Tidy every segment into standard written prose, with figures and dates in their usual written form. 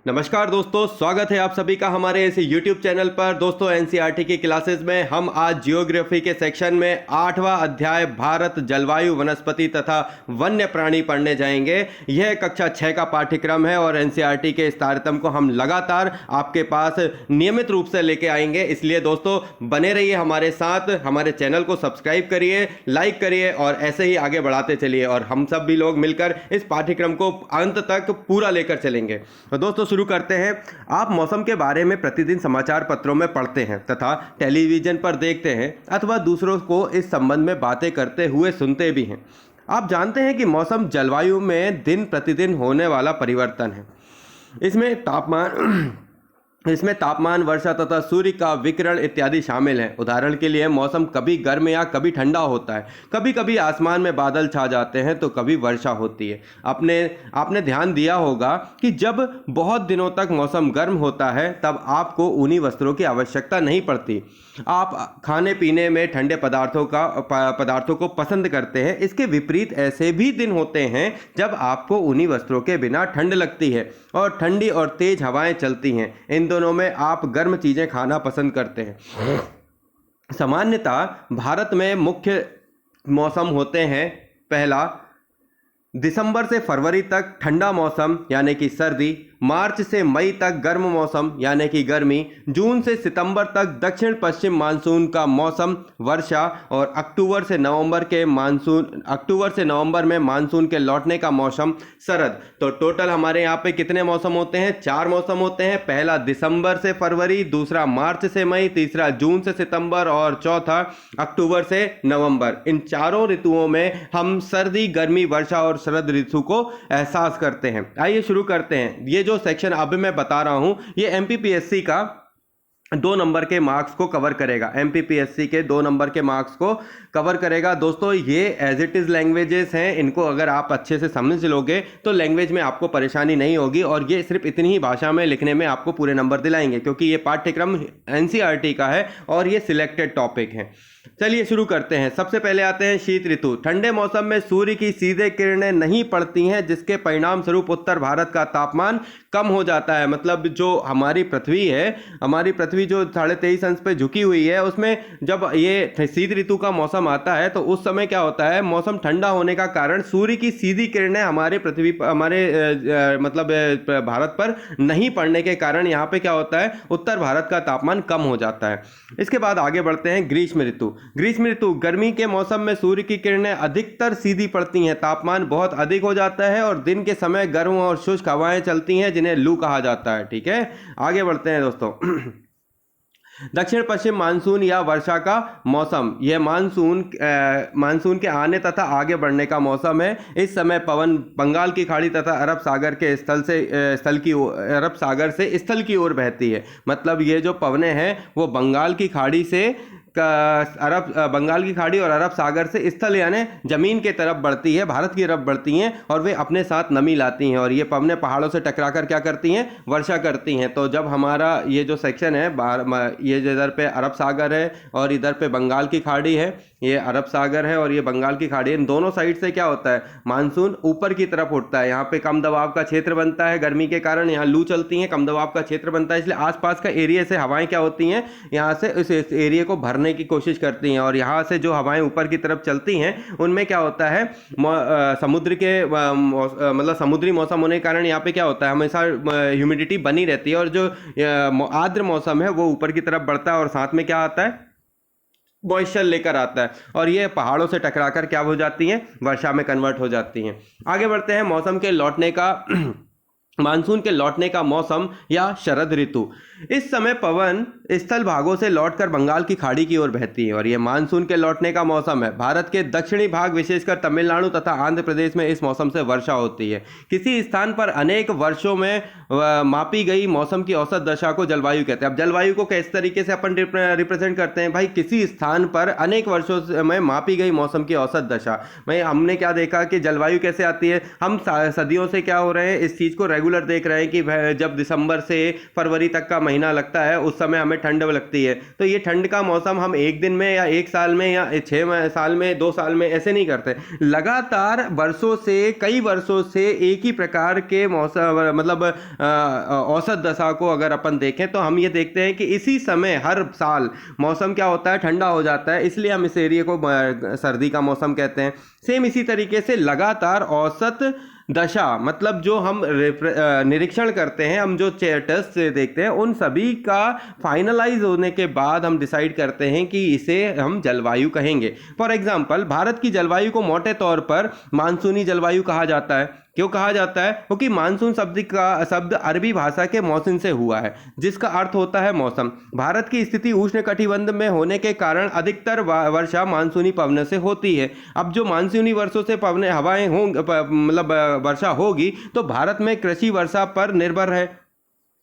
नमस्कार दोस्तों, स्वागत है आप सभी का हमारे इस YouTube चैनल पर। दोस्तों एनसीईआरटी की क्लासेस में हम आज जियोग्राफी के सेक्शन में 8वां अध्याय भारत जलवायु वनस्पति तथा वन्य प्राणी पढ़ने जाएंगे। यह कक्षा 6 का पाठ्यक्रम है और एनसीईआरटी के इस तारतम्य को हम लगातार आपके पास नियमित रूप से लेके आएंगे। इसलिए दोस्तों बने रहिए हमारे साथ, हमारे चैनल को सब्सक्राइब करिए, लाइक करिए और ऐसे ही आगे बढ़ाते चलिए और हम सब भी लोग मिलकर इस पाठ्यक्रम को अंत तक पूरा लेकर चलेंगे। तो दोस्तों शुरू करते हैं। आप मौसम के बारे में प्रतिदिन समाचार पत्रों में पढ़ते हैं तथा टेलीविजन पर देखते हैं अथवा दूसरों को इस संबंध में बातें करते हुए सुनते भी हैं। आप जानते हैं कि मौसम जलवायु में दिन प्रतिदिन होने वाला परिवर्तन है। इसमें तापमान, वर्षा तथा सूर्य का विकिरण इत्यादि शामिल हैं। उदाहरण के लिए मौसम कभी गर्म या कभी ठंडा होता है। कभी कभी आसमान में बादल छा जाते हैं तो कभी वर्षा होती है। आपने ध्यान दिया होगा कि जब बहुत दिनों तक मौसम गर्म होता है तब आपको ऊनी वस्त्रों की आवश्यकता नहीं पड़ती। आप खाने पीने में ठंडे पदार्थों को पसंद करते हैं। इसके विपरीत ऐसे भी दिन होते हैं जब आपको ऊनी वस्त्रों के बिना ठंड लगती है और ठंडी और तेज हवाएं चलती हैं। इन दोनों में आप गर्म चीजें खाना पसंद करते हैं। सामान्यतः भारत में मुख्य मौसम होते हैं। पहला, दिसंबर से फरवरी तक ठंडा मौसम यानी कि सर्दी, मार्च से मई तक गर्म मौसम यानी कि गर्मी, जून से सितंबर तक दक्षिण पश्चिम मानसून का मौसम वर्षा और अक्टूबर से नवंबर में मानसून के लौटने का मौसम शरद। तो टोटल हमारे यहाँ पे कितने मौसम होते हैं? 4 मौसम होते हैं। पहला दिसंबर से फरवरी, दूसरा मार्च से मई, तीसरा जून से सितंबर और चौथा अक्टूबर से नवंबर। इन चारों ऋतुओं में हम सर्दी, गर्मी, वर्षा और शरद ऋतु को एहसास करते हैं। आइए शुरू करते हैं। ये जो सेक्शन अब मैं बता रहा हूं ये एमपीपीएससी का 2 नंबर के मार्क्स को कवर करेगा। एमपीपीएससी के 2 नंबर के मार्क्स को कवर करेगा। दोस्तों ये एज इट इज लैंग्वेजेस हैं, इनको अगर आप अच्छे से समझ लोगे तो लैंग्वेज में आपको परेशानी नहीं होगी और ये सिर्फ इतनी ही भाषा में लिखने में आपको पूरे नंबर दिलाएंगे, क्योंकि ये पाठ्यक्रम एनसीईआरटी का है और ये सिलेक्टेड टॉपिक है। चलिए शुरू करते हैं। सबसे पहले आते हैं शीत ऋतु। ठंडे मौसम में सूर्य की सीधे किरणें नहीं पड़ती हैं, जिसके परिणाम स्वरूप उत्तर भारत का तापमान कम हो जाता है। मतलब जो हमारी पृथ्वी है, हमारी पृथ्वी जो 23.5 अंश पे झुकी हुई है, उसमें जब ये शीत ऋतु का मौसम आता है तो उस समय क्या होता है, मौसम ठंडा होने का कारण सूर्य की सीधी किरणें हमारे भारत पर नहीं पड़ने के कारण यहाँ पे क्या होता है, उत्तर भारत का तापमान कम हो जाता है। इसके बाद आगे बढ़ते हैं ग्रीष्म ऋतु। ग्रीष्म ऋतु, गर्मी के मौसम में सूर्य की किरणें अधिकतर सीधी पड़ती हैं। तापमान बहुत अधिक हो जाता है और दिन के समय गर्म और शुष्क हवाएं चलती हैं, जिन्हें लू कहा जाता है। ठीक है, आगे बढ़ते हैं दोस्तों। दक्षिण पश्चिम मानसून या वर्षा का मौसम, यह मानसून के आने तथा आगे बढ़ने का मौसम है। इस समय पवन बंगाल की खाड़ी तथा अरब सागर के स्थल की ओर बहती है। मतलब ये जो पवनें हैं वो बंगाल की खाड़ी और अरब सागर से स्थल यानी जमीन के तरफ बढ़ती है, भारत की तरफ बढ़ती हैं और वे अपने साथ नमी लाती हैं और ये पवनें पहाड़ों से टकराकर क्या करती हैं, वर्षा करती हैं। तो जब हमारा ये जो सेक्शन है, ये इधर पे अरब सागर है और इधर पे बंगाल की खाड़ी है, ये अरब सागर है और ये बंगाल की खाड़ी है, इन दोनों साइड से क्या होता है, मानसून ऊपर की तरफ उठता है। यहाँ पे कम दबाव का क्षेत्र बनता है, गर्मी के कारण यहाँ लू चलती है, कम दबाव का क्षेत्र बनता है, इसलिए आसपास का एरिया से हवाएं क्या होती हैं, यहाँ से इस एरिया को भरने की कोशिश करती हैं और यहाँ से जो हवाएं ऊपर की तरफ चलती हैं उनमें क्या होता है, समुद्री मौसम होने के कारण यहाँ पे क्या होता है, हमेशा ह्यूमिडिटी बनी रहती है और जो आर्द्र मौसम है वो ऊपर की तरफ बढ़ता है और साथ में क्या आता है, मॉइस्चर लेकर आता है और ये पहाड़ों से टकराकर क्या हो जाती हैं, वर्षा में कन्वर्ट हो जाती हैं। आगे बढ़ते हैं। मानसून के लौटने का मौसम या शरद ऋतु। इस समय पवन स्थल भागों से लौटकर बंगाल की खाड़ी की ओर बहती है और यह मानसून के लौटने का मौसम है। भारत के दक्षिणी भाग विशेषकर तमिलनाडु तथा आंध्र प्रदेश में इस मौसम से वर्षा होती है। किसी स्थान पर अनेक वर्षों में मापी गई मौसम की औसत दशा को जलवायु कहते हैं। अब जलवायु को किस तरीके से अपन रिप्रेजेंट करते हैं भाई, किसी स्थान पर अनेक वर्षों में मापी गई मौसम की औसत दशा। भाई हमने क्या देखा कि जलवायु कैसे आती है, हम सदियों से क्या हो रहे हैं, इस चीज को रेगुलर देख रहे हैं कि जब दिसंबर से फरवरी तक का महीना लगता है उस समय हमें ठंड लगती है। तो ये ठंड का मौसम हम एक दिन में या एक साल में या 6 साल में 2 साल में ऐसे नहीं करते, लगातार वर्षों से, कई वर्षों से एक ही प्रकार के मौसम, मतलब औसत दशा को अगर अपन देखें तो हम ये देखते हैं कि इसी समय हर साल मौसम क्या होता है, ठंडा हो जाता है, इसलिए हम इस एरिया को सर्दी का मौसम कहते हैं। सेम इसी तरीके से लगातार औसत दशा, मतलब जो हम निरीक्षण करते हैं, हम जो टेस्ट से देखते हैं, उन सभी का फाइनलाइज होने के बाद हम डिसाइड करते हैं कि इसे हम जलवायु कहेंगे। फॉर एग्जांपल, भारत की जलवायु को मोटे तौर पर मानसूनी जलवायु कहा जाता है। क्यों कहा जाता है? क्योंकि मानसून शब्द अरबी भाषा के मौसम से हुआ है, जिसका अर्थ होता है मौसम। भारत की स्थिति उष्णकटिबंध में होने के कारण अधिकतर वर्षा मानसूनी पवनों से होती है। अब जो मानसूनी वर्षों से पवने हवाएं होंगी, मतलब वर्षा होगी, तो भारत में कृषि वर्षा पर निर्भर है।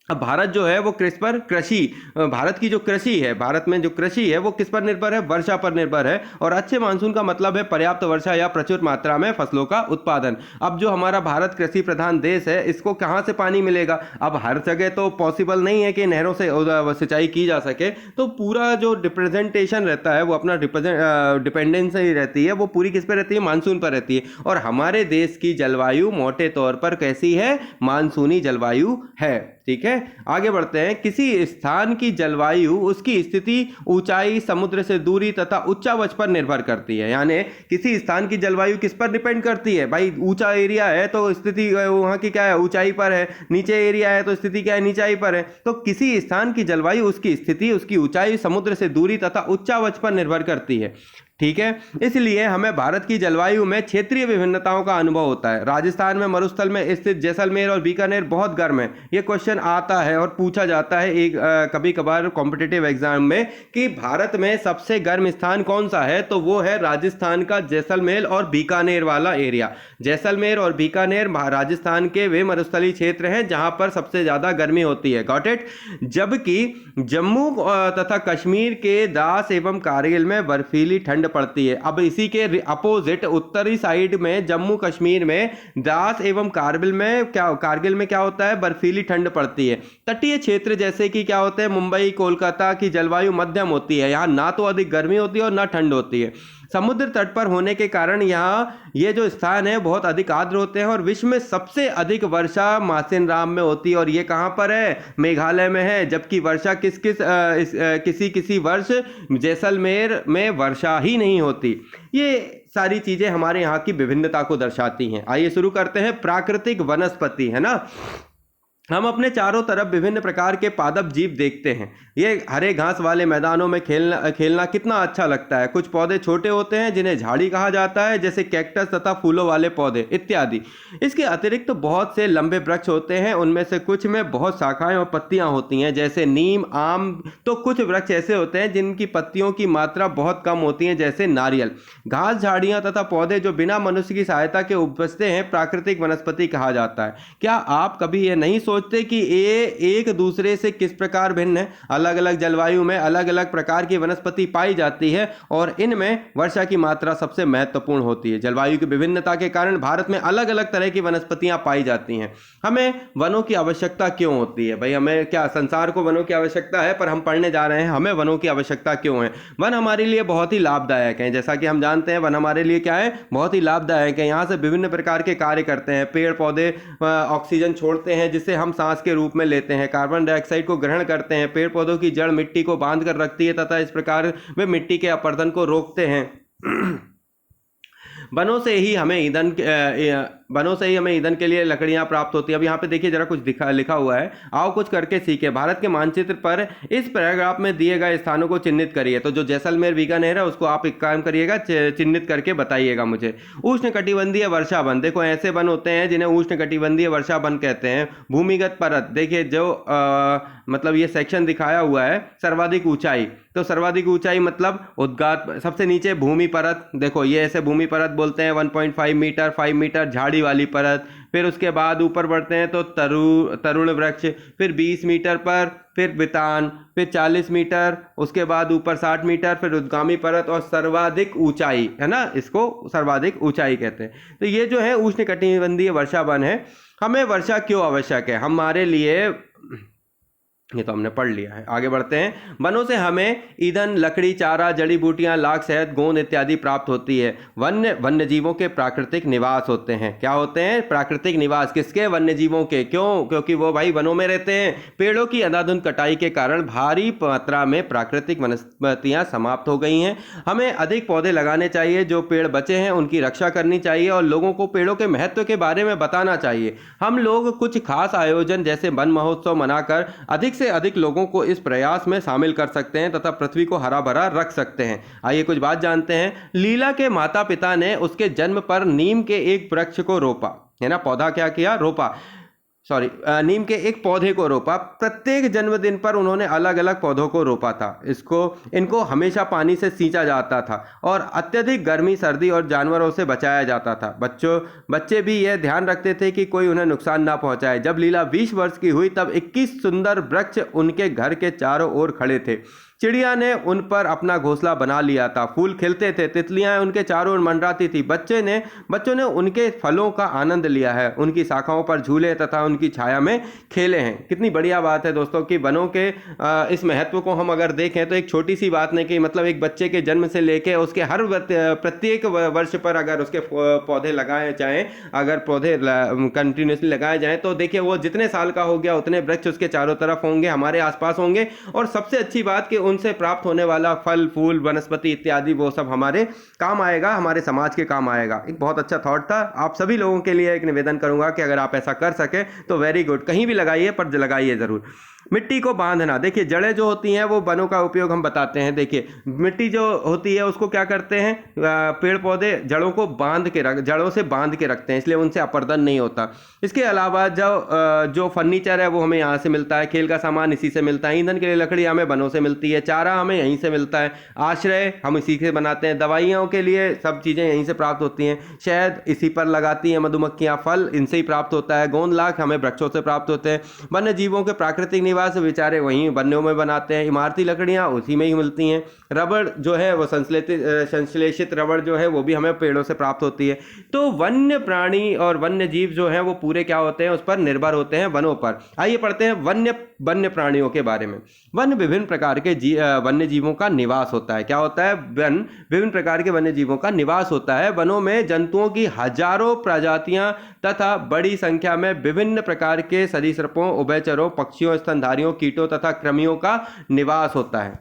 अब भारत जो है वो भारत की जो कृषि है, भारत में जो कृषि है वो किस पर निर्भर है? वर्षा पर निर्भर है। और अच्छे मानसून का मतलब है पर्याप्त वर्षा या प्रचुर मात्रा में फसलों का उत्पादन। अब जो हमारा भारत कृषि प्रधान देश है, इसको कहाँ से पानी मिलेगा? अब हर जगह तो पॉसिबल नहीं है कि नहरों से सिंचाई की जा सके, तो पूरा जो रिप्रेजेंटेशन रहता है वो अपना डिपेंडेंस ही रहती है, वो पूरी किस पर रहती है? मानसून पर रहती है। और हमारे देश की जलवायु मोटे तौर पर कैसी है? मानसूनी जलवायु है। ठीक है, आगे बढ़ते हैं। किसी स्थान की जलवायु उसकी स्थिति, ऊंचाई, समुद्र से दूरी तथा उच्चावच पर निर्भर करती है। यानी किसी स्थान की जलवायु किस पर डिपेंड करती है? भाई ऊंचा एरिया है तो स्थिति वहां की क्या है? ऊंचाई पर है। नीचे एरिया है तो स्थिति क्या है? नीचाई पर है। तो किसी स्थान की जलवायु उसकी स्थिति, उसकी ऊंचाई, समुद्र से दूरी तथा उच्चावच पर निर्भर करती है। ठीक है, इसलिए हमें भारत की जलवायु में क्षेत्रीय विभिन्नताओं का अनुभव होता है। राजस्थान में मरुस्थल में स्थित जैसलमेर और बीकानेर बहुत गर्म है। ये क्वेश्चन आता है और पूछा जाता है एक कभी कभार कॉम्पिटिटिव एग्जाम में कि भारत में सबसे गर्म स्थान कौन सा है, तो वो है राजस्थान का जैसलमेर और बीकानेर वाला एरिया। जैसलमेर और बीकानेर राजस्थान के वे मरुस्थलीय क्षेत्र हैं जहां पर सबसे ज्यादा गर्मी होती है। Got it? जबकि जम्मू तथा कश्मीर के द्रास एवं कारगिल में बर्फीली ठंड पड़ती है। अब इसी के अपोजिट उत्तरी साइड में जम्मू कश्मीर में द्रास एवं कारगिल में क्या होता है? बर्फीली ठंड पड़ती है। तटीय क्षेत्र जैसे कि क्या होते हैं? मुंबई, कोलकाता की जलवायु मध्यम होती है। यहाँ ना तो अधिक गर्मी होती है और ना ठंड होती है। समुद्र तट पर होने के कारण यहाँ ये जो स्थान है बहुत अधिक आर्द्र होते हैं। और विश्व में सबसे अधिक वर्षा मासिनराम में होती है, और ये कहाँ पर है? मेघालय में है। जबकि वर्षा किसी वर्ष जैसलमेर में वर्षा ही नहीं होती। ये सारी चीजें हमारे यहाँ की विभिन्नता को दर्शाती हैं। आइए शुरू करते हैं। प्राकृतिक वनस्पति, है ना। हम अपने चारों तरफ विभिन्न प्रकार के पादप जीव देखते हैं। ये हरे घास वाले मैदानों में खेलना कितना अच्छा लगता है। कुछ पौधे छोटे होते हैं जिन्हें झाड़ी कहा जाता है, जैसे कैक्टस तथा फूलों वाले पौधे इत्यादि। इसके अतिरिक्त बहुत से लंबे वृक्ष होते हैं, उनमें से कुछ में बहुत शाखाएं और पत्तियां होती हैं, जैसे नीम, आम। तो कुछ वृक्ष ऐसे होते हैं जिनकी पत्तियों की मात्रा बहुत कम होती है, जैसे नारियल। घास, झाड़ियां तथा पौधे जो बिना मनुष्य की सहायता के उपजते हैं प्राकृतिक वनस्पति कहा जाता है। क्या आप कभी ये नहीं सोचते कि ये एक दूसरे से किस प्रकार भिन्न है? अलग अलग जलवायु में अलग अलग प्रकार की वनस्पति पाई जाती है और इनमें वर्षा की मात्रा सबसे महत्वपूर्ण होती है। जलवायु की विभिन्नता के कारण भारत में अलग अलग तरह की वनस्पतियां पाई जाती हैं। हमें वनों की आवश्यकता क्यों होती है? भाई हमें क्या, संसार को वनों की आवश्यकता है, पर हम पढ़ने जा रहे हैं हमें वनों की आवश्यकता क्यों है। वन हमारे लिए बहुत ही लाभदायक है। जैसा कि हम जानते हैं वन हमारे लिए क्या है? बहुत ही लाभदायक है। यहाँ से विभिन्न प्रकार के कार्य करते हैं। पेड़ पौधे ऑक्सीजन छोड़ते हैं जिसे हम सांस के रूप में लेते हैं, कार्बन डाइऑक्साइड को ग्रहण करते हैं। पेड़ पौधों की जड़ मिट्टी को बांध कर रखती है तथा इस प्रकार वे मिट्टी के अपरदन को रोकते हैं। वनों से ही हमें ईंधन के लिए लकड़ियां प्राप्त होती है। अब यहाँ पे देखिए जरा कुछ लिखा हुआ है, आओ कुछ करके सीखे। भारत के मानचित्र पर इस पैराग्राफ में दिए गए स्थानों को चिन्हित करिए। तो जो जैसलमेर बीकानेर है उसको आप एक काम करिएगा, चिन्हित करके बताइएगा मुझे। उष्णकटिबंधीय वर्षा वन, देखो ऐसे वन होते हैं जिन्हें उष्णकटिबंधीय वर्षा वन कहते हैं। भूमिगत परत, देखिए जो मतलब ये सेक्शन दिखाया हुआ है, सर्वाधिक ऊंचाई। तो सर्वाधिक ऊंचाई मतलब उद्गात, सबसे नीचे भूमि परत, देखो ये ऐसे भूमि परत बोलते हैं। 1.5 मीटर, 5 मीटर झाड़ी वाली परत। फिर उसके बाद ऊपर बढ़ते हैं तो तरुण वृक्ष, फिर 20 मीटर पर, फिर बितान, फिर 40 मीटर, उसके बाद ऊपर 60 मीटर, फिर उद्गामी परत और सर्वाधिक ऊंचाई, है ना, इसको सर्वाधिक ऊंचाई कहते हैं। तो ये जो है उष्णकटिबंधीय वर्षा वन है। हमें वर्षा क्यों आवश्यक है? हमारे लिए, ये तो हमने पढ़ लिया है, आगे बढ़ते हैं। वनों से हमें ईंधन, लकड़ी, चारा, जड़ी बूटियां, लाख, शहद, गोंद इत्यादि प्राप्त होती है। वन्य जीवों के प्राकृतिक निवास होते हैं। क्या होते हैं? प्राकृतिक निवास। किसके? वन्य जीवों के। क्यों? क्योंकि वो भाई वनों में रहते हैं। पेड़ों की अंधाधुंध कटाई के कारण भारी मात्रा में प्राकृतिक वनस्पतियां समाप्त हो गई हैं। हमें अधिक पौधे लगाने चाहिए। जो पेड़ बचे हैं उनकी रक्षा करनी चाहिए और लोगों को पेड़ों के महत्व के बारे में बताना चाहिए। हम लोग कुछ खास आयोजन जैसे वन महोत्सव मनाकर अधिक से अधिक लोगों को इस प्रयास में शामिल कर सकते हैं तथा पृथ्वी को हरा भरा रख सकते हैं। आइए कुछ बात जानते हैं। लीला के माता पिता ने उसके जन्म पर नीम के एक वृक्ष को रोपा, है ना, पौधा क्या किया? रोपा, सॉरी, नीम के एक पौधे को रोपा। प्रत्येक जन्मदिन पर उन्होंने अलग अलग पौधों को रोपा था। इनको हमेशा पानी से सींचा जाता था और अत्यधिक गर्मी, सर्दी और जानवरों से बचाया जाता था। बच्चे भी यह ध्यान रखते थे कि कोई उन्हें नुकसान ना पहुंचाए। जब लीला 20 वर्ष की हुई तब 21 सुंदर वृक्ष उनके घर के चारों ओर खड़े थे। चिड़िया ने उन पर अपना घोंसला बना लिया था। फूल खिलते थे, तितलियां उनके चारों ओर मंडराती थी। बच्चों ने उनके फलों का आनंद लिया है, उनकी शाखाओं पर झूले तथा उनकी छाया में खेले हैं। कितनी बढ़िया बात है दोस्तों कि वनों के इस महत्व को हम अगर देखें तो एक छोटी सी बात नहीं कि मतलब एक बच्चे के जन्म से लेके उसके हर प्रत्येक वर्ष पर अगर उसके पौधे लगाए जाएं, अगर पौधे कंटिन्यूसली लगाए जाएं तो देखिए वो जितने साल का हो गया उतने वृक्ष उसके चारों तरफ होंगे, हमारे आसपास होंगे। और सबसे अच्छी बात कि उनसे प्राप्त होने वाला फल, फूल, वनस्पति इत्यादि वो सब हमारे काम आएगा, हमारे समाज के काम आएगा। एक बहुत अच्छा थॉट था। आप सभी लोगों के लिए एक निवेदन करूंगा कि अगर आप ऐसा कर सके तो वेरी गुड, कहीं भी लगाइए पर लगाइए जरूर। मिट्टी को बांधना, देखिए जड़ें जो होती हैं वो वनों का उपयोग हम बताते हैं। देखिए मिट्टी जो होती है उसको क्या करते हैं, पेड़ पौधे जड़ों को जड़ों से बांध के रखते हैं, इसलिए उनसे अपरदन नहीं होता। इसके अलावा जो फर्नीचर है वो हमें यहाँ से मिलता है, खेल का सामान इसी से मिलता है, ईंधन के लिए लकड़ी हमें वनों से मिलती है, चारा हमें यहीं से मिलता है, आश्रय हम इसी से बनाते हैं, दवाइयों के लिए सब चीज़ें यहीं से प्राप्त होती हैं, शहद इसी पर लगाती हैं मधुमक्खियाँ, फल इनसे ही प्राप्त होता है, गोंद लाख हमें वृक्षों से प्राप्त होते हैं। वन्य जीवों के प्राकृतिक निवास बेचारे वहीं वन्यों में बनाते हैं, इमारती लकड़ियां उसी में ही मिलती हैं, रबड़ जो है वो संश्लेषित रबड़ जो है वो भी हमें पेड़ों से प्राप्त होती है। तो वन्य प्राणी और वन्य जीव जो हैं वो पूरे क्या होते हैं, उस पर निर्भर होते हैं, वनों पर। आइए पढ़ते हैं वन्य प्राणियों के बारे में। वन विभिन्न प्रकार के वन्य जीवों का निवास होता है। क्या होता है? वन विभिन्न प्रकार के वन्य जीवों का निवास होता है। वनों में जंतुओं की हजारों प्रजातियां तथा बड़ी संख्या में विभिन्न प्रकार के सरीसृपों, उभयचरों, पक्षियों, स्तनधारियों, कीटों तथा कृमियों का निवास होता है।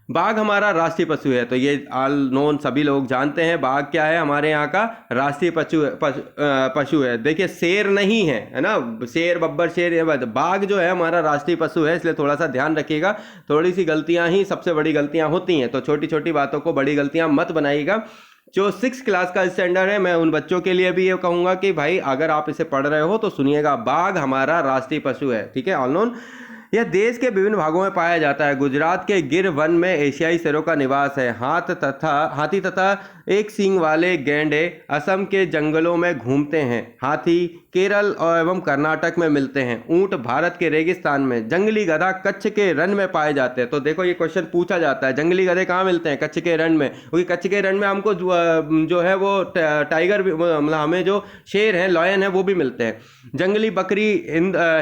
बाघ हमारा राष्ट्रीय पशु है, तो ये ऑल नोन, सभी लोग जानते हैं बाघ क्या है, हमारे यहाँ का राष्ट्रीय पशु है। देखिए शेर नहीं है, है ना, शेर, बब्बर, शेर, बाघ जो है हमारा राष्ट्रीय पशु है, इसलिए थोड़ा सा ध्यान रखिएगा। थोड़ी सी गलतियां ही सबसे बड़ी गलतियां होती हैं, तो छोटी छोटी बातों को बड़ी गलतियां मत बनाइएगा। जो 6 क्लास का स्टैंडर्ड है, मैं उन बच्चों के लिए भी ये कहूँगा कि भाई अगर आप इसे पढ़ रहे हो तो सुनिएगा, बाघ हमारा राष्ट्रीय पशु है, ठीक है, ऑल नोन। यह देश के विभिन्न भागों में पाया जाता है। गुजरात के गिर वन में एशियाई शेरों का निवास है। हाथी तथा एक सींग वाले गैंडे असम के जंगलों में घूमते हैं। हाथी केरल एवं कर्नाटक में मिलते हैं। ऊंट भारत के रेगिस्तान में। जंगली गधा कच्छ के रण में पाए जाते हैं। तो देखो ये क्वेश्चन पूछा जाता है, जंगली गधे कहाँ मिलते हैं? कच्छ के रण में, क्योंकि कच्छ के रण में हमको जो है वो टाइगर, मतलब हमें जो शेर है, लॉयन है, वो भी मिलते हैं। जंगली बकरी,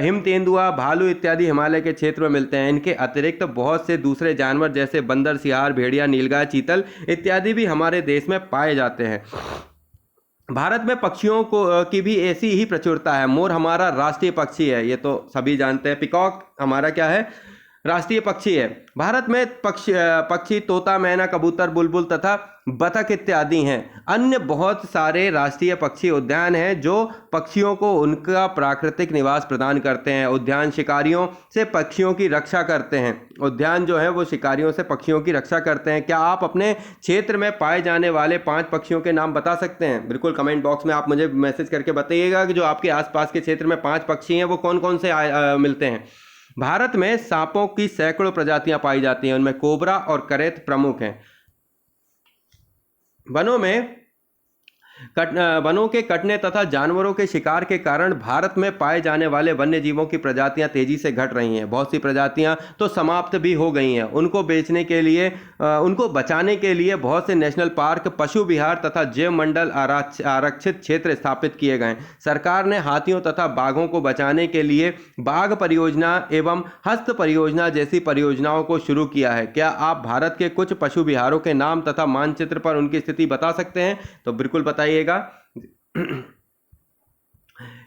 हिम तेंदुआ, भालू इत्यादि हिमालय के क्षेत्र में मिलते हैं। इनके अतिरिक्त बहुत से दूसरे जानवर जैसे बंदर, सियार, भेड़िया, नीलगाय, चीतल इत्यादि भी हमारे देश में पाए जाते हैं। भारत में पक्षियों की भी ऐसी ही प्रचुरता है। मोर हमारा राष्ट्रीय पक्षी है, ये तो सभी जानते हैं। पिकॉक हमारा क्या है? राष्ट्रीय पक्षी है। भारत में पक्षी तोता, मैना, कबूतर, बुलबुल तथा बतख इत्यादि हैं। अन्य बहुत सारे राष्ट्रीय पक्षी उद्यान हैं जो पक्षियों को उनका प्राकृतिक निवास प्रदान करते हैं। उद्यान शिकारियों से पक्षियों की रक्षा करते हैं। उद्यान जो है वो शिकारियों से पक्षियों की रक्षा करते हैं। क्या आप अपने क्षेत्र में पाए जाने वाले 5 पक्षियों के नाम बता सकते हैं? बिल्कुल कमेंट बॉक्स में आप मुझे मैसेज करके बताइएगा कि जो आपके आसपास के क्षेत्र में 5 पक्षी हैं वो कौन कौन से मिलते हैं। भारत में सांपों की सैकड़ों प्रजातियां पाई जाती हैं, उनमें कोबरा और करेत प्रमुख हैं। वनों में वनों के कटने तथा जानवरों के शिकार के कारण भारत में पाए जाने वाले वन्य जीवों की प्रजातियां तेजी से घट रही हैं। बहुत सी प्रजातियां तो समाप्त भी हो गई हैं। उनको बेचने के लिए उनको बचाने के लिए बहुत से नेशनल पार्क, पशु विहार तथा जैव मंडल आरक्षित क्षेत्र स्थापित किए गए। सरकार ने हाथियों तथा बाघों को बचाने के लिए बाघ परियोजना एवं हस्त परियोजना जैसी परियोजनाओं को शुरू किया है। क्या आप भारत के कुछ पशु विहारों के नाम तथा मानचित्र पर उनकी स्थिति बता सकते हैं? तो बिल्कुल बताइएगा।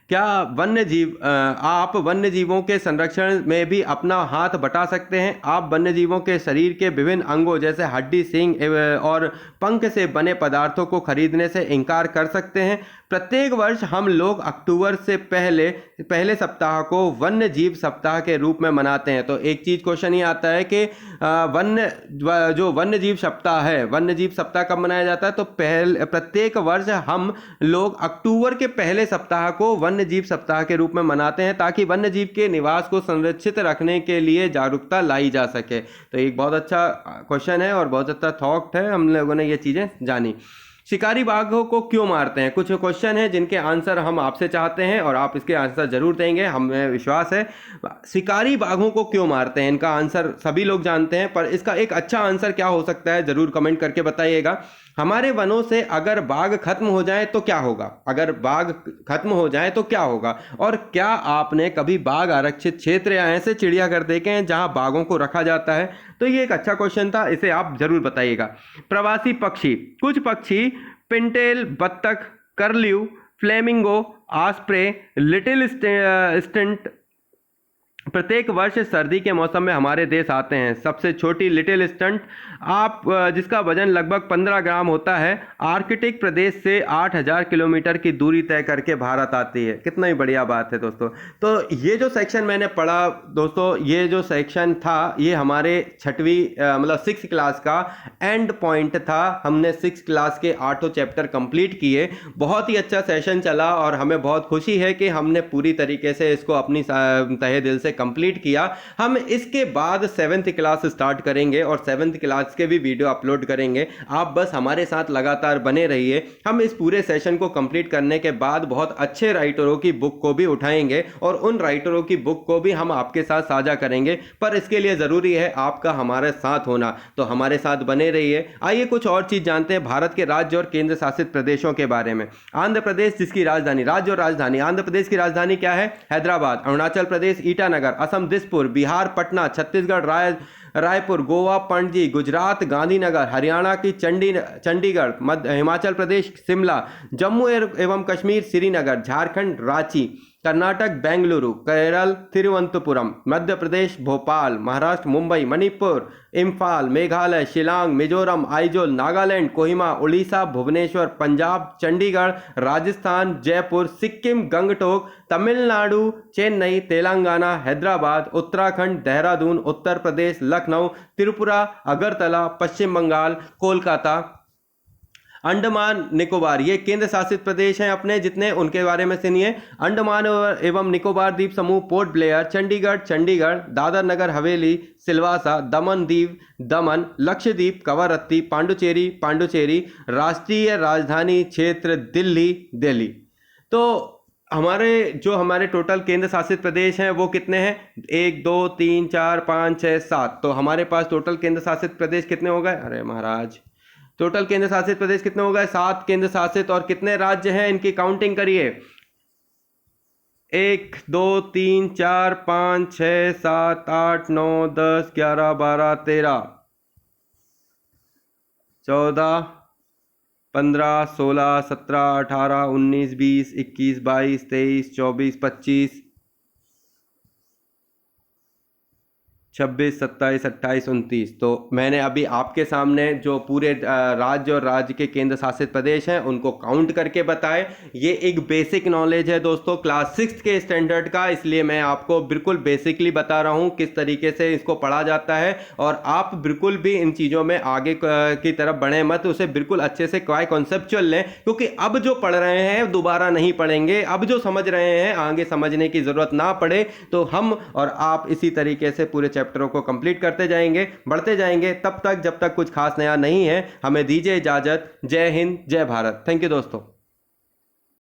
क्या आप वन्य जीवों के संरक्षण में भी अपना हाथ बटा सकते हैं? आप वन्य जीवों के शरीर के विभिन्न अंगों जैसे हड्डी, सींग और पंख से बने पदार्थों को खरीदने से इनकार कर सकते हैं। प्रत्येक वर्ष हम लोग अक्टूबर से पहले सप्ताह को वन्य जीव सप्ताह के रूप में मनाते हैं। तो एक चीज क्वेश्चन ये आता है कि वन्य जीव सप्ताह है, वन्य जीव सप्ताह कब मनाया जाता है? तो प्रत्येक वर्ष हम लोग अक्टूबर के पहले सप्ताह को वन्य जीव सप्ताह के रूप में मनाते हैं, ताकि वन्य जीव के निवास को संरक्षित रखने के लिए जागरूकता लाई जा सके। तो एक बहुत अच्छा क्वेश्चन है और बहुत अच्छा थॉट है, हम लोगों ने ये चीजें जानी। शिकारी बाघों को क्यों मारते हैं? कुछ क्वेश्चन है जिनके आंसर हम आपसे चाहते हैं और आप इसके आंसर जरूर देंगे, हमें विश्वास है। शिकारी बाघों को क्यों मारते हैं, इनका आंसर सभी लोग जानते हैं, पर इसका एक अच्छा आंसर क्या हो सकता है जरूर कमेंट करके बताइएगा। हमारे वनों से अगर बाघ खत्म हो जाए तो क्या होगा? अगर बाघ खत्म हो जाए तो क्या होगा? और क्या आपने कभी बाघ आरक्षित क्षेत्र या ऐसे चिड़ियाघर देखे हैं जहां बाघों को रखा जाता है? तो ये एक अच्छा क्वेश्चन था, इसे आप जरूर बताइएगा। प्रवासी पक्षी, कुछ पक्षी पिनटेल, बत्तख, करल्यू, फ्लेमिंगो, ऑस्प्रे, लिटिल स्टिंट प्रत्येक वर्ष सर्दी के मौसम में हमारे देश आते हैं। सबसे छोटी लिटिल स्टंट जिसका वजन लगभग 15 ग्राम होता है, आर्कटिक प्रदेश से 8000 किलोमीटर की दूरी तय करके भारत आती है। कितना ही बढ़िया बात है दोस्तों। तो ये जो सेक्शन मैंने पढ़ा दोस्तों, ये जो सेक्शन था ये हमारे 6th क्लास का एंड पॉइंट था। हमने 6th क्लास के 8 चैप्टर कंप्लीट किए। बहुत ही अच्छा सेशन चला और हमें बहुत खुशी है कि हमने पूरी तरीके से इसको अपनी तहे दिल से कंप्लीट किया। हम इसके बाद 7th क्लास स्टार्ट करेंगे और 7th क्लास के भी वीडियो अपलोड करेंगे। आप बस हमारे साथ लगातार बने रहिए। हम इस पूरे सेशन को कंप्लीट करने के बाद बहुत अच्छे राइटरों की बुक को भी उठाएंगे और उन राइटरों की बुक को भी हम आपके साथ साझा करेंगे, पर इसके लिए जरूरी है आपका हमारे साथ होना। तो हमारे साथ बने रहिए। आइए कुछ और चीज जानते हैं भारत के राज्य और केंद्र शासित प्रदेशों के बारे में। आंध्र प्रदेश, जिसकी राजधानी, राज्य और राजधानी, आंध्र प्रदेश की राजधानी क्या है? हैदराबाद। अरुणाचल प्रदेश ईटानगर, असम दिसपुर, बिहार पटना, छत्तीसगढ़ रायपुर, गोवा पणजी, गुजरात गांधीनगर, हरियाणा की चंडीगढ़, हिमाचल प्रदेश शिमला, जम्मू एवं कश्मीर श्रीनगर, झारखंड रांची, कर्नाटक बेंगलुरु, केरल तिरुवनंतपुरम, मध्य प्रदेश भोपाल, महाराष्ट्र मुंबई, मणिपुर इम्फाल, मेघालय शिलांग, मिजोरम आइजोल, नागालैंड कोहिमा, उड़ीसा भुवनेश्वर, पंजाब चंडीगढ़, राजस्थान जयपुर, सिक्किम गंगटोक, तमिलनाडु चेन्नई, तेलंगाना हैदराबाद, उत्तराखंड देहरादून, उत्तर प्रदेश लखनऊ, त्रिपुरा अगरतला, पश्चिम बंगाल कोलकाता, अंडमान निकोबार, ये केंद्र शासित प्रदेश हैं अपने जितने, उनके बारे में सुनिए। अंडमान एवं निकोबार द्वीप समूह, पोर्ट ब्लेयर, चंडीगढ़, दादर नगर हवेली, सिलवासा, दमन दीव दमन, लक्षद्वीप, कवरत्ती, पांडुचेरी, राष्ट्रीय राजधानी क्षेत्र दिल्ली। तो हमारे टोटल केंद्र शासित प्रदेश हैं वो कितने हैं? 1 2 3 4 5 6 7। तो हमारे पास टोटल केंद्र शासित प्रदेश कितने हो गए? अरे महाराज, टोटल केंद्र शासित प्रदेश कितने हो गए? 7 केंद्र शासित। और कितने राज्य हैं इनकी काउंटिंग करिए। 1 2 3 4 5 6 7 8 9 10 11 12 13 14 15 16 17 18 19 20 21 22 23 24 25 26 27 28 29। तो मैंने अभी आपके सामने जो पूरे राज्य और राज्य के केंद्र शासित प्रदेश हैं उनको काउंट करके बताए। ये एक बेसिक नॉलेज है दोस्तों क्लास 6 के स्टैंडर्ड का, इसलिए मैं आपको बिल्कुल बेसिकली बता रहा हूँ किस तरीके से इसको पढ़ा जाता है। और आप बिल्कुल भी इन चीज़ों में आगे की तरफ बढ़े मत, उसे बिल्कुल अच्छे से क्वाई कॉन्सेप्चुअल लें, क्योंकि अब जो पढ़ रहे हैं दोबारा नहीं पढ़ेंगे। अब जो समझ रहे हैं आगे समझने की जरूरत ना पड़े। तो हम और आप इसी तरीके से पूरे चैप्टरों को कंप्लीट करते जाएंगे, बढ़ते जाएंगे, तब तक जब तक कुछ खास नया नहीं है। हमें दीजिए इजाजत। जय हिंद, जय भारत। थैंक यू दोस्तों।